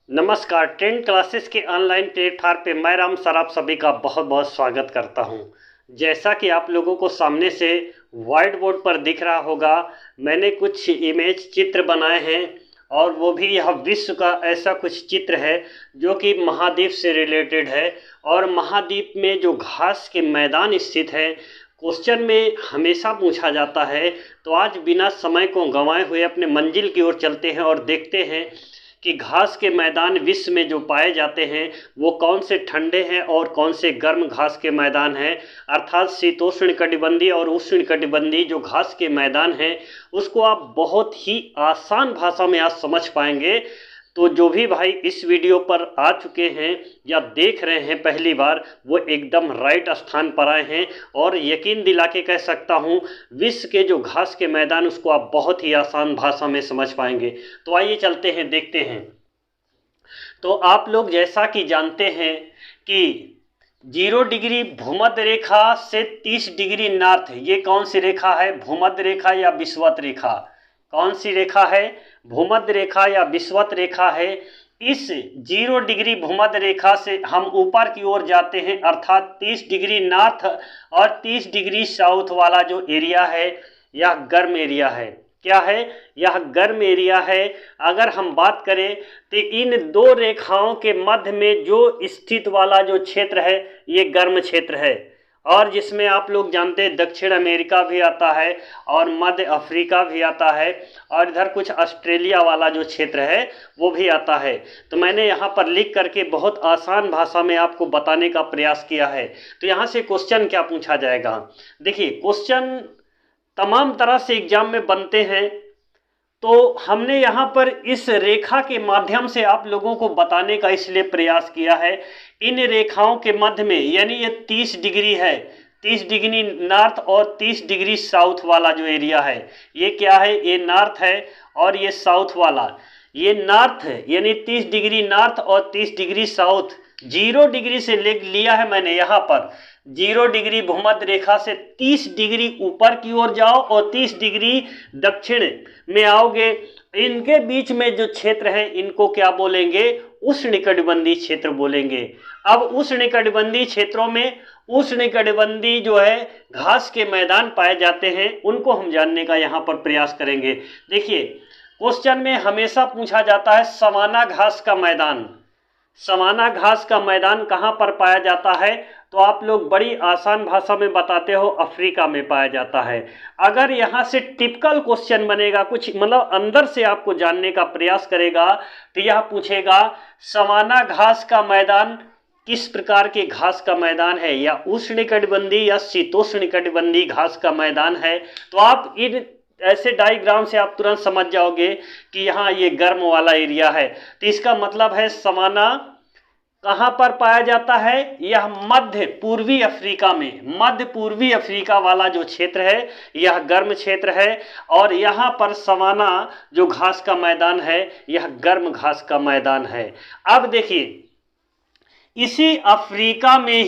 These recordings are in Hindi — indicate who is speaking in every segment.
Speaker 1: नमस्कार। ट्रेंड क्लासेस के ऑनलाइन प्लेटफॉर्म पे मैं राम सर आप सभी का बहुत बहुत स्वागत करता हूं। जैसा कि आप लोगों को सामने से व्हाइट बोर्ड पर दिख रहा होगा, मैंने कुछ इमेज चित्र बनाए हैं और वो भी यह विश्व का ऐसा कुछ चित्र है जो कि महाद्वीप से रिलेटेड है। और महाद्वीप में जो घास के मैदान स्थित है, क्वेश्चन में हमेशा पूछा जाता है। तो आज बिना समय को गंवाए हुए अपने मंजिल की ओर चलते हैं और देखते हैं कि घास के मैदान विश्व में जो पाए जाते हैं वो कौन से ठंडे हैं और कौन से गर्म घास के मैदान हैं। अर्थात शीतोष्ण कटिबंधीय और उष्ण कटिबंधीय जो घास के मैदान हैं उसको आप बहुत ही आसान भाषा में आज समझ पाएंगे। तो जो भी भाई इस वीडियो पर आ चुके हैं या देख रहे हैं पहली बार, वो एकदम राइट स्थान पर आए हैं और यकीन दिला के कह सकता हूँ विश्व के जो घास के मैदान उसको आप बहुत ही आसान भाषा में समझ पाएंगे। तो आइए चलते हैं, देखते हैं। तो आप लोग जैसा कि जानते हैं कि 0 डिग्री भूमध्य रेखा से 30 डिग्री नॉर्थ, ये कौन सी रेखा है? भूमध्य रेखा या विषुवत रेखा? कौन सी रेखा है? भूमध्य रेखा या विषुवत रेखा है। इस 0 डिग्री भूमध्य रेखा से हम ऊपर की ओर जाते हैं, अर्थात 30 डिग्री नॉर्थ और 30 डिग्री साउथ वाला जो एरिया है यह गर्म एरिया है। क्या है? यह गर्म एरिया है। अगर हम बात करें तो इन दो रेखाओं के मध्य में जो स्थित वाला जो क्षेत्र है ये गर्म क्षेत्र है, और जिसमें आप लोग जानते हैं दक्षिण अमेरिका भी आता है और मध्य अफ्रीका भी आता है और इधर कुछ ऑस्ट्रेलिया वाला जो क्षेत्र है वो भी आता है। तो मैंने यहाँ पर लिख करके बहुत आसान भाषा में आपको बताने का प्रयास किया है। तो यहाँ से क्वेश्चन क्या पूछा जाएगा? देखिए, क्वेश्चन तमाम तरह से एग्जाम में बनते हैं, तो हमने यहाँ पर इस रेखा के माध्यम से आप लोगों को बताने का इसलिए प्रयास किया है। इन रेखाओं के मध्य में, यानी ये 30 डिग्री है, 30 डिग्री नॉर्थ और 30 डिग्री साउथ वाला जो एरिया है, ये क्या है? ये नॉर्थ है और ये साउथ वाला, ये नॉर्थ है, यानी 30 डिग्री नॉर्थ और 30 डिग्री साउथ। 0 डिग्री से ले लिया है मैंने यहाँ पर, 0 डिग्री भूमध्य रेखा से 30 डिग्री ऊपर की ओर जाओ और 30 डिग्री दक्षिण में आओगे। इनके बीच में जो क्षेत्र है इनको क्या बोलेंगे? उष्णकटिबंधीय क्षेत्र बोलेंगे। अब उष्णकटिबंधीय क्षेत्रों में उष्णकटिबंधीय जो है घास के मैदान पाए जाते हैं, उनको हम जानने का यहाँ पर प्रयास करेंगे। देखिए, क्वेश्चन में हमेशा पूछा जाता है सवाना घास का मैदान। सवाना घास का मैदान कहाँ पर पाया जाता है? तो आप लोग बड़ी आसान भाषा में बताते हो, अफ्रीका में पाया जाता है। अगर यहाँ से टिपिकल क्वेश्चन बनेगा, कुछ मतलब अंदर से आपको जानने का प्रयास करेगा, तो यह पूछेगा सवाना घास का मैदान किस प्रकार के घास का मैदान है, या उष्णकटिबंधीय या शीतोष्णकटिबंधीय घास का मैदान है। तो आप इन ऐसे डायग्राम से आप तुरंत समझ जाओगे कि यहाँ ये गर्म वाला एरिया है। तो इसका मतलब है सवाना कहाँ पर पाया जाता है? यह मध्य पूर्वी अफ्रीका में, मध्य पूर्वी अफ्रीका वाला जो क्षेत्र है यह गर्म क्षेत्र है, और यहाँ पर सवाना जो घास का मैदान है यह गर्म घास का मैदान है। अब देखिए, इसी अफ्रीका में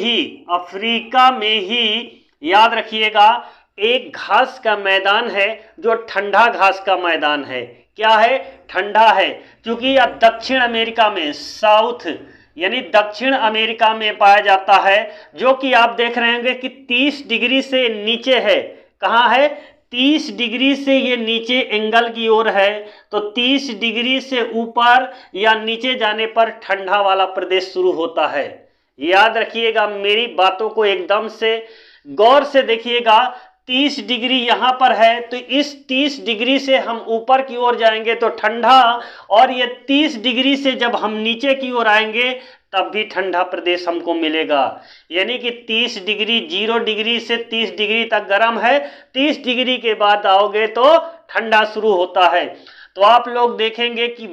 Speaker 1: ही याद रखिएगा एक घास का मैदान है जो ठंडा घास का मैदान है। क्या है? ठंडा है, क्योंकि यह दक्षिण अमेरिका में, साउथ यानी दक्षिण अमेरिका में पाया जाता है, जो कि आप देख रहे होंगे कि 30 डिग्री से नीचे है। कहाँ है? 30 डिग्री से ये नीचे एंगल की ओर है, तो 30 डिग्री से ऊपर या नीचे जाने पर ठंडा वाला प्रदेश शुरू होता है। याद रखिएगा, मेरी बातों को एकदम से गौर से देखिएगा। 30 डिग्री यहाँ पर है, तो इस 30 डिग्री से हम ऊपर की ओर जाएंगे तो ठंडा, और ये 30 डिग्री से जब हम नीचे की ओर आएंगे तब भी ठंडा प्रदेश हमको मिलेगा। यानी कि 30 डिग्री, 0 डिग्री से 30 डिग्री तक गर्म है, 30 डिग्री के बाद आओगे तो ठंडा शुरू होता है। तो आप लोग देखेंगे कि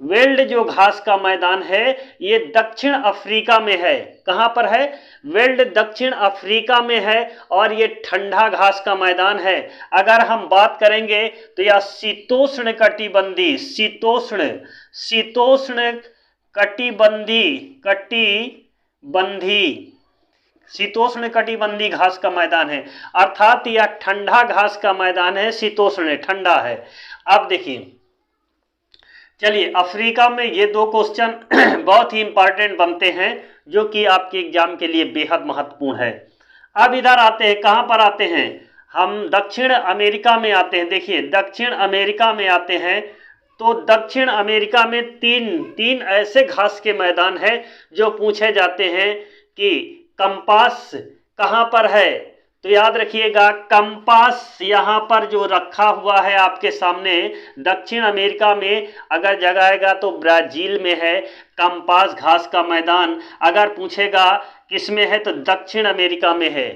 Speaker 1: वेल्ड जो घास का मैदान है ये दक्षिण अफ्रीका में है। कहाँ पर है? वेल्ड दक्षिण अफ्रीका में है, और ये ठंडा घास का मैदान है। अगर हम बात करेंगे तो यह शीतोष्ण कटिबंधी घास का मैदान है, अर्थात यह ठंडा घास का मैदान है, शीतोष्ण ठंडा है। अब देखिए, चलिए, अफ्रीका में ये दो क्वेश्चन बहुत ही इंपॉर्टेंट बनते हैं, जो कि आपके एग्जाम के लिए बेहद महत्वपूर्ण है। अब इधर आते हैं, कहाँ पर आते हैं हम, दक्षिण अमेरिका में आते हैं। देखिए, दक्षिण अमेरिका में आते हैं तो दक्षिण अमेरिका में तीन तीन ऐसे घास के मैदान हैं जो पूछे जाते हैं कि कंपास कहाँ पर है। तो याद रखिएगा, कंपास यहाँ पर जो रखा हुआ है आपके सामने, दक्षिण अमेरिका में अगर जगाएगा तो ब्राजील में है कंपास घास का मैदान। अगर पूछेगा किस में है तो दक्षिण अमेरिका में है।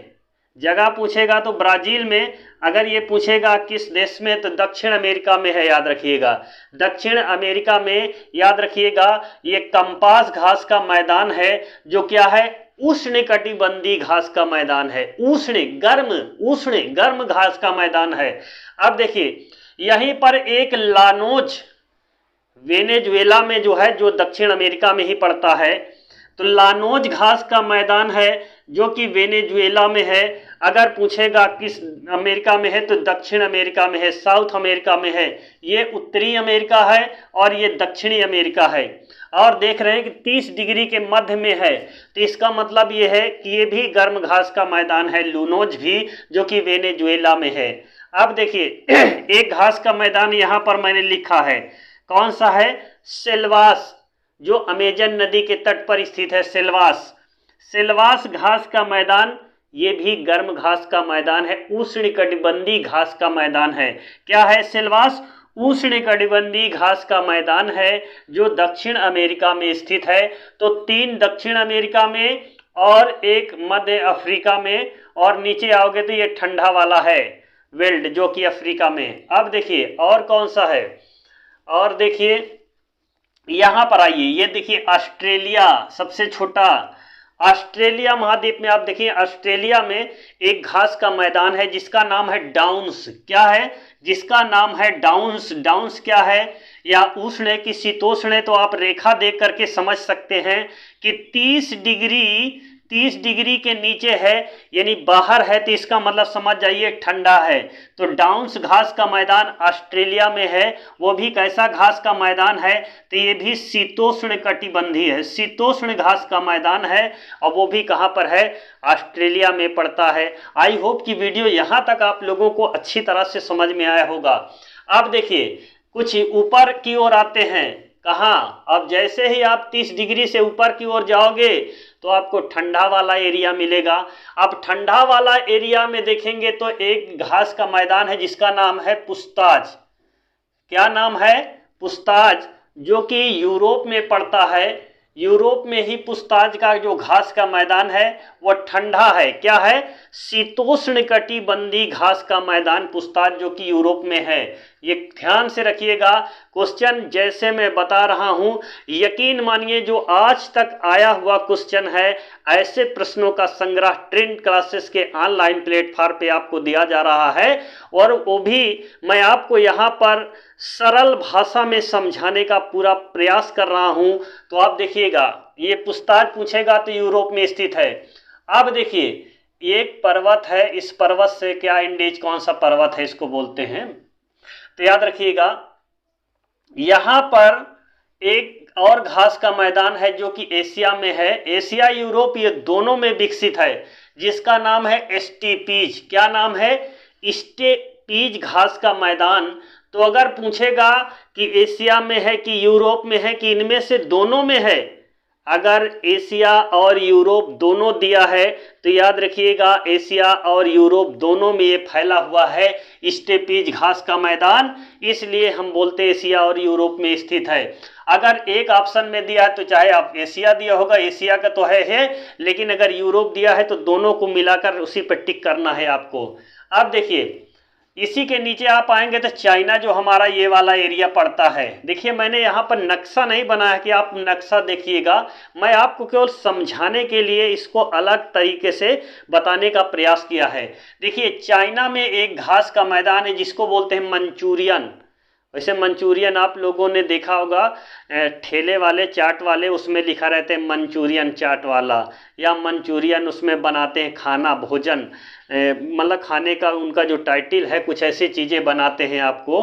Speaker 1: जगह पूछेगा तो ब्राजील में, अगर ये पूछेगा किस देश में तो दक्षिण अमेरिका में है। याद रखिएगा, दक्षिण अमेरिका में, याद रखिएगा, ये कंपास घास का मैदान है जो क्या है, उष्णकटिबंधीय घास का मैदान है। उष्ण गर्म घास का मैदान है। अब देखिए, यहीं पर एक लानोज वेनेजुएला में जो है, जो दक्षिण अमेरिका में ही पड़ता है, तो लानोज घास का मैदान है जो कि वेनेजुएला में है। अगर पूछेगा किस अमेरिका में है तो दक्षिण अमेरिका में है, साउथ अमेरिका में है। ये उत्तरी अमेरिका है और ये दक्षिणी अमेरिका है। और देख रहे हैं कि 30 डिग्री के मध्य में है, तो इसका मतलब ये है कि ये भी गर्म घास का मैदान है, लूनोज भी, जो कि वेनेजुएला में है। अब देखिए, एक घास का मैदान यहाँ पर मैंने लिखा है, कौन सा है, सेल्वास, जो अमेजन नदी के तट पर स्थित है। सेल्वास घास का मैदान, ये भी गर्म घास का मैदान है, उष्णकटिबंधीय घास का मैदान है। क्या है सेल्वास? उष्णकटिबंधीय घास का मैदान है जो दक्षिण अमेरिका में स्थित है। तो 3 दक्षिण अमेरिका में और एक मध्य अफ्रीका में, और नीचे आओगे तो ये ठंडा वाला है वेल्ड, जो कि अफ्रीका में। अब देखिए और कौन सा है, और देखिए यहाँ पर आइए, ये देखिए ऑस्ट्रेलिया सबसे छोटा, ऑस्ट्रेलिया महाद्वीप में आप देखिए, ऑस्ट्रेलिया में एक घास का मैदान है जिसका नाम है डाउन्स। क्या है? जिसका नाम है डाउन्स। डाउन्स क्या है, या उष्ण है कि शीतोष्ण है, तो आप रेखा देख करके समझ सकते हैं कि 30 डिग्री के नीचे है, यानी बाहर है, तो इसका मतलब समझ जाइए ठंडा है। तो डाउन्स घास का मैदान ऑस्ट्रेलिया में है। वो भी कैसा घास का मैदान है, तो ये भी शीतोष्ण कटिबंधीय है, शीतोष्ण घास का मैदान है, और वो भी कहाँ पर है, ऑस्ट्रेलिया में पड़ता है। आई होप कि वीडियो यहाँ तक आप लोगों को अच्छी तरह से समझ में आया होगा। अब देखिए कुछ ऊपर की ओर आते हैं, कहाँ, अब जैसे ही आप 30 डिग्री से ऊपर की ओर जाओगे तो आपको ठंडा वाला एरिया मिलेगा। अब ठंडा वाला एरिया में देखेंगे तो एक घास का मैदान है जिसका नाम है पुस्ताज। क्या नाम है? पुस्ताज, जो कि यूरोप में पड़ता है। यूरोप में ही पुस्ताज का जो घास का मैदान है वो ठंडा है। क्या है? शीतोष्ण कटिबंधीय घास का मैदान पुस्ताज, जो कि यूरोप में है। ये ध्यान से रखिएगा, क्वेश्चन जैसे मैं बता रहा हूं, यकीन मानिए जो आज तक आया हुआ क्वेश्चन है, ऐसे प्रश्नों का संग्रह ट्रेंड क्लासेस के ऑनलाइन प्लेटफॉर्म पे आपको दिया जा रहा है, और वो भी मैं आपको यहाँ पर सरल भाषा में समझाने का पूरा प्रयास कर रहा हूं। तो आप देखिएगा, ये पुस्ताज पूछेगा तो यूरोप में स्थित है। अब देखिए, एक पर्वत है, इस पर्वत से क्या इंडेज, कौन सा पर्वत है इसको बोलते हैं, तो याद रखिएगा, यहां पर एक और घास का मैदान है जो कि एशिया में है। एशिया यूरोप ये दोनों में विकसित है, जिसका नाम है स्टेपीज। क्या नाम है? स्टेपीज घास का मैदान। तो अगर पूछेगा कि एशिया में है कि यूरोप में है कि इनमें से दोनों में है, अगर एशिया और यूरोप दोनों दिया है तो याद रखिएगा एशिया और यूरोप दोनों में ये फैला हुआ है स्टेपीज घास का मैदान, इसलिए हम बोलते हैं एशिया और यूरोप में स्थित है। अगर एक ऑप्शन में दिया है तो चाहे आप एशिया दिया होगा, एशिया का तो है, लेकिन अगर यूरोप दिया है तो दोनों को मिलाकर उसी पर टिक करना है आपको। अब देखिए, इसी के नीचे आप आएंगे तो चाइना, जो हमारा ये वाला एरिया पड़ता है। देखिए, मैंने यहाँ पर नक्शा नहीं बनाया कि आप नक्शा देखिएगा, मैं आपको केवल समझाने के लिए इसको अलग तरीके से बताने का प्रयास किया है। देखिए, चाइना में एक घास का मैदान है जिसको बोलते हैं मंचूरियन। वैसे मंचूरियन आप लोगों ने देखा होगा, ठेले वाले चाट वाले उसमें लिखा रहता है मंचूरियन चाट वाला, या मंचूरियन उसमें बनाते हैं खाना, भोजन, मतलब खाने का उनका जो टाइटल है, कुछ ऐसी चीज़ें बनाते हैं आपको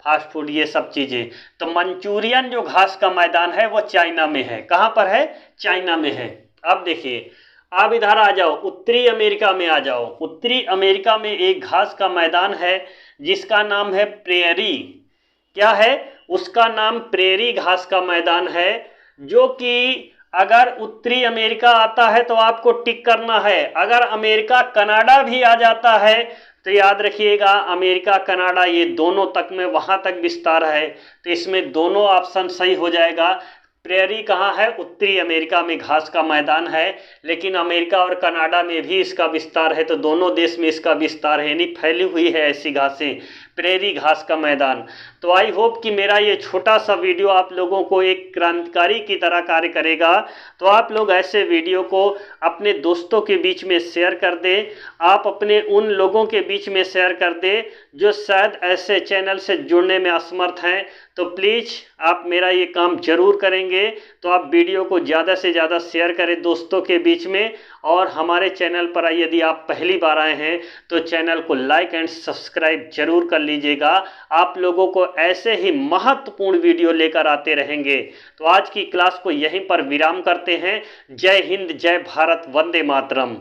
Speaker 1: फास्ट फूड ये सब चीज़ें। तो मंचूरियन जो घास का मैदान है वो चाइना में है। कहाँ पर है? चाइना में है। अब देखिए, आप इधर आ जाओ, उत्तरी अमेरिका में आ जाओ। उत्तरी अमेरिका में एक घास का मैदान है जिसका नाम है प्रेयरी। क्या है? उसका नाम प्रेयरी घास का मैदान है, जो कि अगर उत्तरी अमेरिका आता है तो आपको टिक करना है। अगर अमेरिका कनाडा भी आ जाता है तो याद रखिएगा, अमेरिका कनाडा ये दोनों तक में वहाँ तक विस्तार है, तो इसमें दोनों ऑप्शन सही हो जाएगा। प्रेयरी कहाँ है? उत्तरी अमेरिका में घास का मैदान है, लेकिन अमेरिका और कनाडा में भी इसका विस्तार है, तो दोनों देश में इसका विस्तार है, यानी फैली हुई है ऐसी घासें, प्रेयरी घास का मैदान। तो आई होप कि मेरा ये छोटा सा वीडियो आप लोगों को एक क्रांतिकारी की तरह कार्य करेगा। तो आप लोग ऐसे वीडियो को अपने दोस्तों के बीच में शेयर कर दें, आप अपने उन लोगों के बीच में शेयर कर दें जो शायद ऐसे चैनल से जुड़ने में असमर्थ हैं। तो प्लीज़ आप मेरा ये काम ज़रूर करेंगे, तो आप वीडियो को ज़्यादा से ज़्यादा शेयर करें दोस्तों के बीच में। और हमारे चैनल पर यदि आप पहली बार आए हैं तो चैनल को लाइक एंड सब्सक्राइब जरूर कर लीजिएगा। आप लोगों को ऐसे ही महत्वपूर्ण वीडियो लेकर आते रहेंगे। तो आज की क्लास को यहीं पर विराम करते हैं। जय हिंद, जय भारत, वंदे मातरम।